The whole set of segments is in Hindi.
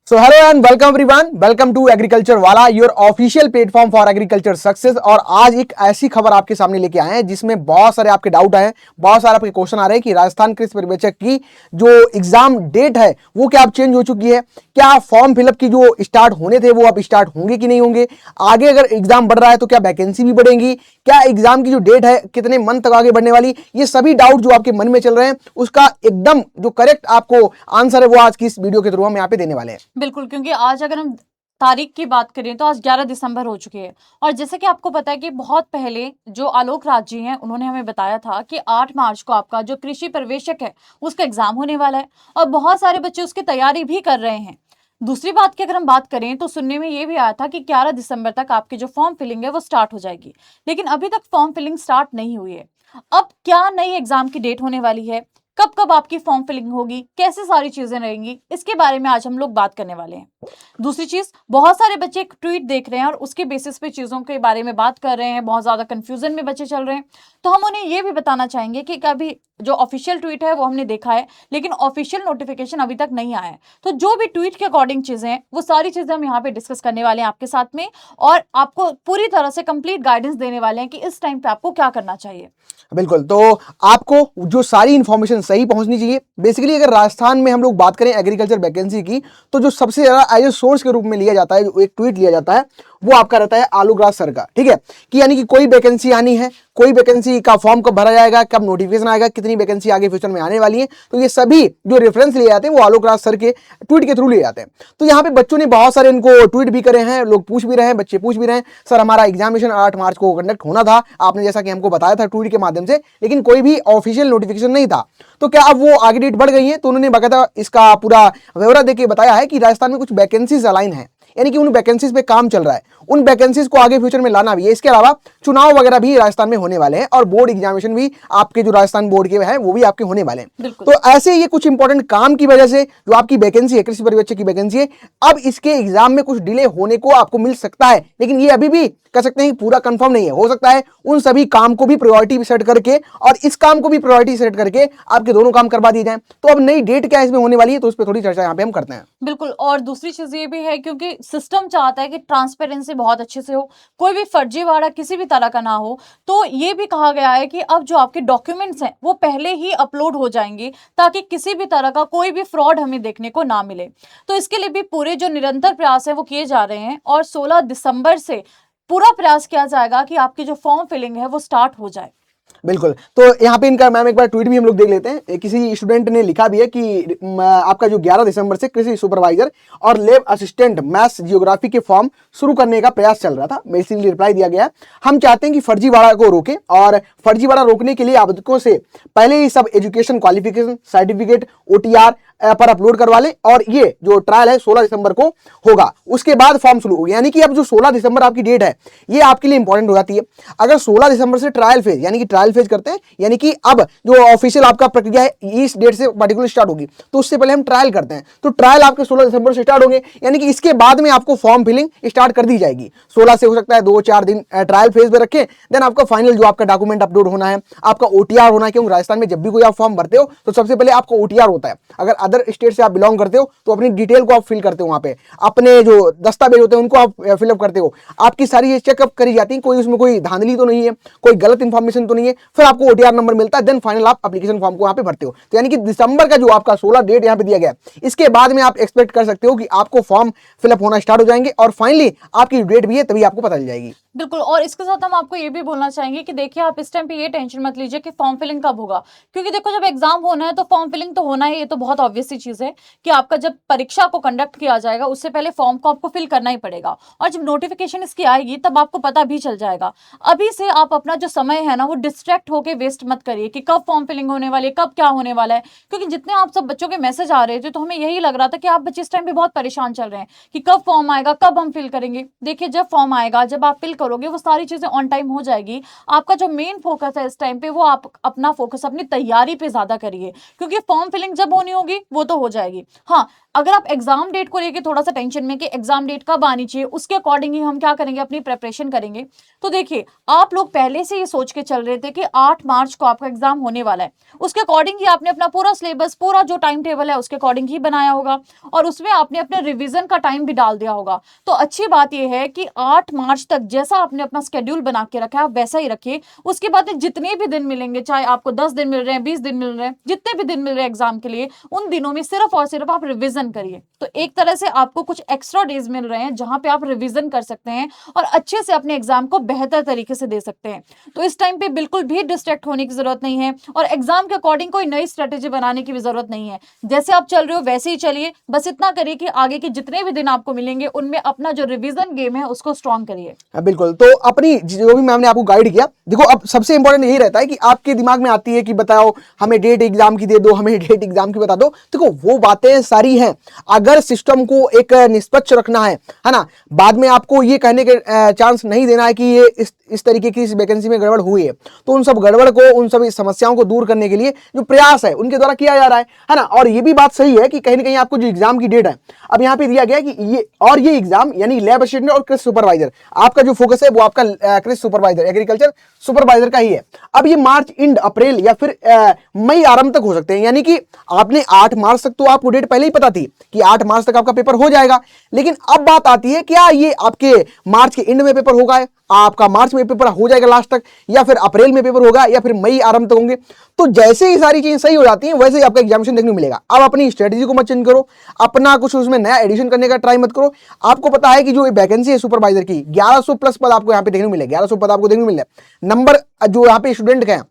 So hello and welcome everyone, welcome to agriculture वाला, your official platform for agriculture success. और आज एक ऐसी खबर आपके सामने लेके आए हैं जिसमें बहुत सारे आपके डाउट आए हैं, बहुत सारे आपके क्वेश्चन आ रहे हैं कि राजस्थान कृषि पर्यवेक्षक की जो एग्जाम डेट है वो क्या अब चेंज हो चुकी है, क्या फॉर्म फिलअप की जो स्टार्ट होने थे वो अब स्टार्ट होंगे कि नहीं होंगे, आगे अगर एग्जाम बढ़ रहा है तो क्या वैकेंसी भी बढ़ेंगी, क्या एग्जाम की जो डेट है कितने मंथ तक आगे बढ़ने वाली, ये सभी डाउट जो आपके मन में चल रहे हैं उसका एकदम जो करेक्ट आपको आंसर है वो आज की इस वीडियो के थ्रू हम यहाँ पे देने वाले हैं। बिल्कुल, क्योंकि आज अगर हम तारीख की बात करें तो आज 11 दिसंबर हो चुकी है। और जैसे कि आपको पता है कि बहुत पहले जो आलोक राज जी हैं उन्होंने हमें बताया था कि 8 मार्च को आपका जो कृषि प्रवेशक है उसका एग्जाम होने वाला है और बहुत सारे बच्चे उसकी तैयारी भी कर रहे हैं। दूसरी बात की अगर हम बात करें तो सुनने में ये भी आया था कि 11 दिसंबर तक आपकी जो फॉर्म फिलिंग है वो स्टार्ट हो जाएगी, लेकिन अभी तक फॉर्म फिलिंग स्टार्ट नहीं हुई है। अब क्या नई एग्जाम की डेट होने वाली है, कब कब आपकी फॉर्म फिलिंग होगी, कैसे सारी चीजें रहेंगी, इसके बारे में आज हम लोग बात करने वाले हैं। दूसरी चीज, बहुत सारे बच्चे एक ट्वीट देख रहे हैं और उसके बेसिस पे चीजों के बारे में बात कर रहे हैं, बहुत ज्यादा कंफ्यूजन में बच्चे चल रहे हैं। तो हम उन्हें ये भी बताना चाहेंगे कि अभी जो ऑफिशियल ट्वीट है वो हमने देखा है, लेकिन ऑफिशियल नोटिफिकेशन अभी तक नहीं आया है। तो जो भी ट्वीट के अकॉर्डिंग चीजें हैं वो सारी चीजें हम यहाँ पे डिस्कस करने वाले हैं आपके साथ में, और आपको पूरी तरह से कंप्लीट गाइडेंस देने वाले हैं कि इस टाइम पे आपको क्या करना चाहिए। बिल्कुल, तो आपको जो सारी इंफॉर्मेशन सही पहुंचनी चाहिए। बेसिकली अगर राजस्थान में हम लोग बात करें एग्रीकल्चर वैकेंसी की, तो जो सबसे ज्यादा एज ए सोर्स के रूप में लिया जाता है, जो एक ट्वीट लिया जाता है वो आपका रहता है आलोक राज सर का। ठीक है, कि यानी कि कोई वैकेंसी आनी है, कोई वैकेंसी का फॉर्म कब भरा जाएगा, कब नोटिफिकेशन आएगा, कितनी वैकेंसी आगे फ्यूचर में आने वाली है, तो ये सभी जो रेफरेंस लिए जाते हैं वो आलोक राज सर के ट्वीट के थ्रू लिए जाते हैं। तो यहाँ पे बच्चों ने बहुत सारे इनको ट्वीट भी करे हैं, लोग पूछ भी रहे हैं, बच्चे पूछ भी रहे हैं, सर हमारा एग्जामिनेशन 8 मार्च को कंडक्ट होना था, आपने जैसा कि हमको बताया था ट्वीट के माध्यम से, लेकिन कोई भी ऑफिशियल नोटिफिकेशन नहीं था, तो क्या अब वो आगे डेट बढ़ गई है? तो उन्होंने बकायदा इसका पूरा ब्यौरा देके बताया है कि राजस्थान में कुछ वैकेंसीज अलाइन है, यानी कि उन वैकेंसीज पे काम चल रहा है, उन वैकेंसीज को आगे फ्यूचर में लाना भी है। इसके अलावा चुनाव वगैरह भी राजस्थान में होने वाले हैं और बोर्ड एग्जामिनेशन भी आपके जो राजस्थान बोर्ड के हैं वो भी आपके होने वाले हैं। तो ऐसे ये कुछ इंपॉर्टेंट काम की वजह से जो आपकी वैकेंसी है, कृषि पर्यवेक्षक की वैकेंसी है, अब इसके एग्जाम में कुछ डिले होने को आपको मिल सकता है, लेकिन ये अभी भी कह सकते हैं पूरा कंफर्म नहीं है। हो सकता है उन सभी काम को भी प्रायोरिटी सेट करके और इस काम को भी प्रायोरिटी सेट करके आपके दोनों काम करवा दिए जाएं। तो अब नई डेट क्या इसमें होने वाली है, तो उस पर थोड़ी चर्चा यहाँ पे हम करते हैं। बिल्कुल, और दूसरी चीज ये भी है क्योंकि सिस्टम चाहता है कि ट्रांसपेरेंसी बहुत अच्छे से हो, कोई भी फर्जीवाड़ा किसी भी तरह का ना हो। तो ये भी कहा गया है कि अब जो आपके डॉक्यूमेंट्स हैं वो पहले ही अपलोड हो जाएंगे ताकि किसी भी तरह का कोई भी फ्रॉड हमें देखने को ना मिले। तो इसके लिए भी पूरे जो निरंतर प्रयास है वो किए जा रहे हैं और 16 दिसंबर से पूरा प्रयास किया जाएगा कि आपकी जो फॉर्म फिलिंग है वो स्टार्ट हो जाए। बिल्कुल, तो यहाँ पे इनका मैम एक बार ट्वीट भी हम लोग देख लेते हैं। किसी स्टूडेंट ने लिखा भी है कि आपका जो 11 दिसंबर से कृषि सुपरवाइजर और लैब असिस्टेंट मैथ्स जियोग्राफी के फॉर्म शुरू करने का प्रयास चल रहा था। मैं इसीलिए रिप्लाई दिया गया है, हम चाहते हैं कि फर्जीवाड़ा को रोकें और फर्जीवाड़ा रोकने के लिए आवेदकों से पहले ही सब एजुकेशन क्वालिफिकेशन सर्टिफिकेट OTR पर अपलोड करवा लें और ये जो ट्रायल है 16 दिसंबर को होगा, उसके बाद फॉर्म शुरू होगा। यानी कि अब जो 16 दिसंबर आपकी डेट है ये आपके लिए इंपॉर्टेंट हो जाती है। अगर 16 दिसंबर से ट्रायल फेज यानी कि ट्रायल फेज करते हैं, यानी कि अब जो ऑफिशियल आपका प्रक्रिया है इस डेट से पर्टिकुलर स्टार्ट होगी, तो उससे पहले हम ट्रायल करते हैं, तो ट्रायल आपके 16 दिसंबर से स्टार्ट होंगे, यानी कि इसके बाद में आपको फॉर्म फिलिंग स्टार्ट कर दी जाएगी। 16 से हो सकता है 2-4 दिन ट्रायल फेज में रखें, देन आपका फाइनल जो आपका डॉक्यूमेंट अपलोड होना है, आपका OTR होना है, क्योंकि राजस्थान में जब भी कोई आप फॉर्म भरते हो तो सबसे पहले आपका OTR होता है। अगर अदर स्टेट से आप बिलोंग करते हो तो अपनी डिटेल को आप फिल करते हो, वहां पे अपने जो दस्तावेज होते हैं उनको आप फिलअप करते हो, आपकी सारी ये चेकअप करी जाती है, कोई उसमें कोई धांधली तो नहीं है, कोई गलत इंफॉर्मेशन तो नहीं है, फिर आपको OTR नंबर मिलता है, देन फाइनल आप एप्लीकेशन फॉर्म को यहाँ पे भरते हो। तो यानी कि दिसंबर का जो आपका 16 डेट यहाँ पे दिया गया है, इसके बाद में आप एक्सपेक्ट कर सकते हो कि आपको फॉर्म फिलअप होना स्टार्ट हो जाएंगे और फाइनली आपकी डेट भी है तभी आपको पता चल जाएगी। बिल्कुल, और इसके साथ हम आपको ये भी बोलना चाहेंगे कि देखिए आप इस टाइम पे ये टेंशन मत लीजिए कि फॉर्म फिलिंग कब होगा, क्योंकि देखो जब एग्जाम होना है तो फॉर्म फिलिंग तो होना है, ये तो बहुत ऑब्वियस सी चीज है कि आपका जब परीक्षा को कंडक्ट किया जाएगा उससे पहले फॉर्म को आपको फिल करना ही पड़ेगा और जब नोटिफिकेशन इसकी आएगी तब आपको पता भी चल जाएगा। अभी से आप अपना जो समय है ना वो डिस्ट्रैक्ट होकर वेस्ट मत करिए कि कब फॉर्म फिलिंग होने वाली है, कब क्या होने वाला है, क्योंकि जितने आप सब बच्चों के मैसेज आ रहे थे तो हमें यही लग रहा था कि आप बच्चे इस टाइम पे बहुत परेशान चल रहे हैं कि कब फॉर्म आएगा, कब हम फिल करेंगे। देखिए जब फॉर्म आएगा, जब आप फिल करोगे वो सारी चीजें ऑन टाइम हो जाएगी। आपका जो मेन फोकस है इस टाइम पे वो आप अपना फोकस अपनी तैयारी पे ज्यादा करिए, क्योंकि फॉर्म फिलिंग जब होनी होगी वो तो हो जाएगी। हाँ, अगर आप एग्जाम डेट को लेके थोड़ा सा टेंशन में कि एग्जाम डेट कब आनी चाहिए, उसके अकॉर्डिंग ही हम क्या करेंगे, अपनी प्रिपरेशन करेंगे। तो देखिए, आप लोग पहले से ये सोच के चल रहे थे कि 8 मार्च को आपका एग्जाम होने वाला है, उसके अकॉर्डिंग ही आपने अपना पूरा सिलेबस, पूरा जो टाइम टेबल है उसके अकॉर्डिंग ही बनाया होगा, और उसमें आपने अपने रिवीजन का टाइम भी डाल दिया होगा। तो अच्छी बात यह है कि 8 मार्च तक जैसा आपने अपना स्केड्यूल बना के रखा है, आप वैसा ही रखिए। उसके बाद जितने भी दिन मिलेंगे, चाहे आपको 10 दिन मिल रहे हैं, 20 दिन मिल रहे हैं, जितने भी दिन मिल रहे हैं एग्जाम के लिए, उन दिनों में सिर्फ और सिर्फ आप रिवीजन करिए। तो एक तरह से आपको कुछ एक्स्ट्रा डेज मिल रहे हैं जहां पे आप रिवीजन कर सकते हैं और अच्छे से अपने एग्जाम को बेहतर तरीके से दे सकते हैं। तो इस टाइम पे बिल्कुल भी डिस्ट्रैक्ट होने की जरूरत नहीं है, और एग्जाम के अकॉर्डिंग कोई नई स्ट्रेटेजी बनाने की भी जरूरत नहीं है। जैसे आप चल रहे हो वैसे ही चलिए, बस इतना करिए कि आगे के जितने भी दिन आपको मिलेंगे उनमें अपना जो रिवीजन गेम है उसको स्ट्रॉन्ग करिए। बिल्कुल। तो अपनी जो भी मैम ने आपको गाइड किया, देखो अब सबसे इंपॉर्टेंट यही रहता है कि आपके दिमाग में आती है कि बताओ हमें डेट एग्जाम की दे दो, हमें डेट एग्जाम की बता दो। देखो वो बातें सारी हैं, अगर सिस्टम को एक निष्पक्ष रखना है ना, बाद में आपको ये कहने के चांस नहीं देना है कि ये इस तरीके की इस वैकेंसी में गड़बड़ हुई है, तो उन सब गड़बड़ को, उन सभी समस्याओं को दूर करने के लिए जो प्रयास है उनके द्वारा किया जा रहा है ना। और ये भी बात सही है कि कहीं ना कहीं आपको जो एग्जाम की डेट है, अब यहाँ पे दिया गया है कि ये एग्जाम यानी लैब असिस्टेंट और कृषि सुपरवाइजर, आपका जो फोकस है वो आपका कृषि सुपरवाइजर, एग्रीकल्चर सुपरवाइजर का ही है। अब ये मार्च एंड, अप्रैल या फिर मई आरंभ तक हो सकते हैं, यानी कि आपने 8 मार्च तक, तो आपको डेट पहले ही पता थी कि 8 मार्च तक आपका पेपर हो जाएगा। लेकिन अब बात आती है, क्या ये आपके मार्च के एंड में पेपर होगा, आपका मार्च में पेपर हो जाएगा लास्ट तक, या फिर अप्रैल में पेपर होगा, या फिर मई आरंभ तक होंगे। तो जैसे ही सारी चीजें सही हो जाती हैं वैसे ही आपका एग्जामिनेशन देखने को मिलेगा। अब अपनी स्ट्रेटेजी को मत चेंज करो, अपना कुछ उसमें नया एडिशन करने का ट्राई मत करो। आपको पता है कि जो वैकेंसी है सुपरवाइजर की 1100 प्लस पद आपको यहाँ पे देखने को मिले, 1100 पद आपको देखने को मिले। नंबर जो यहाँ पे स्टूडेंट के हैं,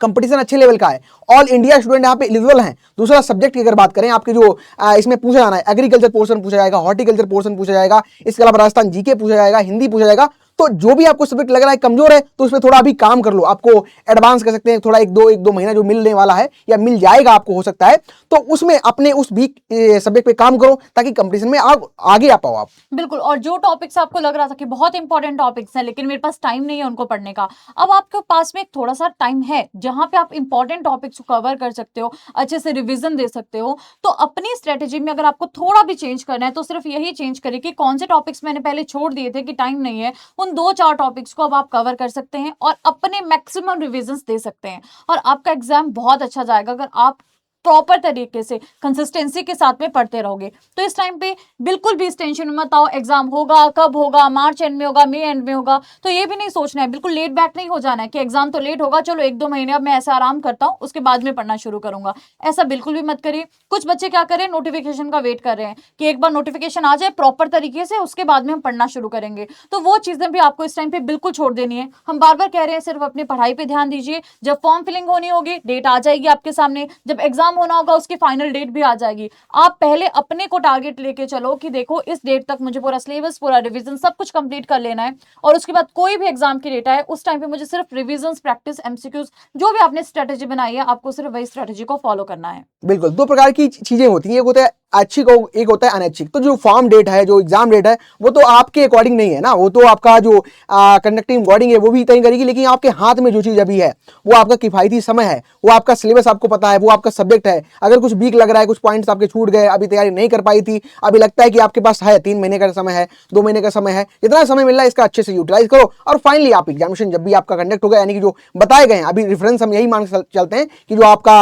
कंपटीशन अच्छे लेवल का है, ऑल इंडिया स्टूडेंट यहाँ पे एलिजिबल हैं। दूसरा सब्जेक्ट की अगर बात करें, आपके जो इसमें पूछा जाना है, एग्रीकल्चर पोर्शन पूछा जाएगा, हॉर्टिकल्चर पोर्शन पूछा जाएगा, इसके अलावा राजस्थान जीके पूछा जाएगा, हिंदी पूछा जाएगा। तो जो भी आपको सब्जेक्ट लग रहा है कमजोर है, तो उसमें थोड़ा अभी काम कर लो, आपको एडवांस कर सकते हैं, थोड़ा एक दो महीना जो मिलने वाला है या मिल जाएगा आपको, हो सकता है, तो उसमें अपने उस वीक सब्जेक्ट पे काम करो ताकि कंपटीशन में आगे आ पाओ आप। बिल्कुल। और जो टॉपिक्स आपको लग रहा था कि बहुत इंपॉर्टेंट टॉपिक्स हैं लेकिन मेरे पास टाइम नहीं है उनको पढ़ने का, अब आपके पास में एक थोड़ा सा टाइम है जहां पे आप इंपॉर्टेंट टॉपिक्स को कवर कर सकते हो, अच्छे से रिवीजन दे सकते हो। तो अपनी स्ट्रेटेजी में अगर आपको थोड़ा भी चेंज करना है तो सिर्फ यही चेंज करिए कि कौन से टॉपिक्स मैंने पहले छोड़ दिए थे कि टाइम नहीं है, उन 2-4 टॉपिक्स को अब आप कवर कर सकते हैं और अपने मैक्सिमम रिविजन्स दे सकते हैं, और आपका एग्जाम बहुत अच्छा जाएगा अगर आप प्रॉपर तरीके से कंसिस्टेंसी के साथ में पढ़ते रहोगे। तो इस टाइम पे बिल्कुल भी इस टेंशन में मत आओ एग्जाम होगा कब होगा, मार्च एंड में होगा, मई एंड में होगा, तो ये भी नहीं सोचना है, बिल्कुल लेट बैक नहीं हो जाना है कि एग्जाम तो लेट होगा, चलो 1-2 महीने अब मैं ऐसा आराम करता हूँ उसके बाद में पढ़ना शुरू करूंगा। ऐसा बिल्कुल भी मत करिए। कुछ बच्चे क्या करें, नोटिफिकेशन का वेट कर रहे हैं कि एक बार नोटिफिकेशन आ जाए प्रॉपर तरीके से, उसके बाद में हम पढ़ना शुरू करेंगे। तो वो चीजें भी आपको इस टाइम पे बिल्कुल छोड़ देनी है। हम बार बार कह रहे हैं सिर्फ अपनी पढ़ाई पे ध्यान दीजिए। जब फॉर्म फिलिंग होनी होगी, डेट आ जाएगी आपके सामने, जब एग्जाम होना होगा उसकी फाइनल डेट भी आ जाएगी। आप पहले अपने को टारगेट लेके चलो कि देखो इस डेट तक मुझे पूरा सिलेबस, पूरा रिवीजन सब कुछ कंप्लीट कर लेना है, और उसके बाद कोई भी एग्जाम की डेट आए उस टाइम पे मुझे सिर्फ रिवीजन, प्रैक्टिस, एमसीक्यूज, जो भी आपने स्ट्रेटेजी बनाई है आपको सिर्फ वही स्ट्रेटेजी को फॉलो करना है। बिल्कुल, दो प्रकार की चीजें होती हैं, एक होता है ऐच्छिक और एक होता है अनैच्छिक। तो जो फॉर्म डेट है, जो एग्जाम डेट है, वो तो आपके अकॉर्डिंग नहीं है ना, वो तो आपका जो कंडक्टिंग बॉडी है वो भी तय करेगी। लेकिन आपके हाथ में जो चीज अभी है वो आपका किफायती समय है, वो आपका सिलेबस आपको पता है, वो आपका सब्जेक्ट है। अगर कुछ वीक लग रहा है, कुछ पॉइंट्स आपके छूट गए, अभी तैयारी नहीं कर पाई थी, अभी लगता है कि आपके पास है 3 महीने का समय है, 2 महीने का समय है, जितना समय मिल रहा है इसका अच्छे से यूटिलाइज करो, और फाइनली आप एग्जामिनेशन जब भी आपका कंडक्ट होगा, यानी कि जो बताए गए हैं अभी रेफरेंस हम यही मान चलते हैं कि जो आपका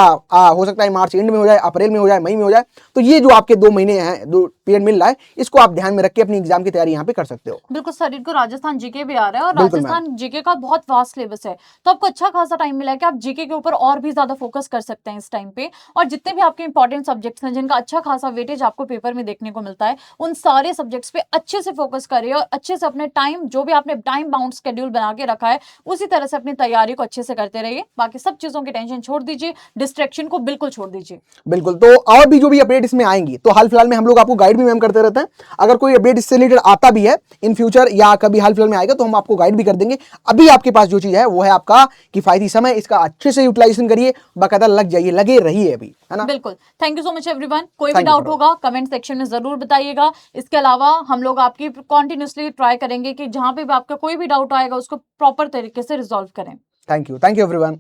हो सकता है मार्च एंड में हो जाए, अप्रैल में हो जाए, मई में हो जाए, तो ये जो आपके 2 महीने हैं, 2 पीरियड मिल रहा है, इसको आप ध्यान में रख के अपनी एग्जाम की तैयारी यहाँ पे कर सकते हो। बिल्कुल सर, इनको राजस्थान जीके भी आ रहा है और बिल्कुल राजस्थान जीके का बहुत वास्ट सिलेबस है, तो आपको अच्छा खासा टाइम मिला है कि आप जीके के ऊपर और भी ज्यादा फोकस कर सकते हैं इस टाइम पे। और जितने भी आपके इंपॉर्टेंट सब्जेक्ट्स हैं जिनका अच्छा खासा वेटेज आपको पेपर में देखने को मिलता है, उन सारे सब्जेक्ट्स पे अच्छे से फोकस करिए और अच्छे से अपने टाइम, जो भी आपने टाइम बाउंड शेड्यूल बना के रखा है, उसी तरह से अपनी तैयारी को अच्छे से करते रहिए। बाकी सब चीजों की टेंशन छोड़ दीजिए, डिस्ट्रैक्शन को बिल्कुल छोड़ दीजिए। बिल्कुल। तो और भी जो भी अपडेट इसमें आएंगी, तो हाल फिलहाल में हम लोग आपको गाइड भी मैम करते रहते हैं। अगर कोई अपडेट इससे रिलेटेड आता भी है इन फ्यूचर या कभी हाल फिलहाल में आएगा, तो हम आपको गाइड भी कर देंगे। अभी आपके पास जो चीज है वो है आपका किफायती समय, इसका अच्छे से यूटिलाइजेशन करिए, बाकायदा लग जाइए, लगे रहिए अभी, है ना। बिल्कुल। Thank you so much everyone. कोई भी डाउट होगा कमेंट सेक्शन में जरूर बताइएगा। इसके अलावा हम लोग आपकी कॉन्टिन्यूसली ट्राई करेंगे कि जहां पे भी आपका कोई भी डाउट आएगा उसको प्रॉपर तरीके से रिजॉल्व करें। Thank you everyone.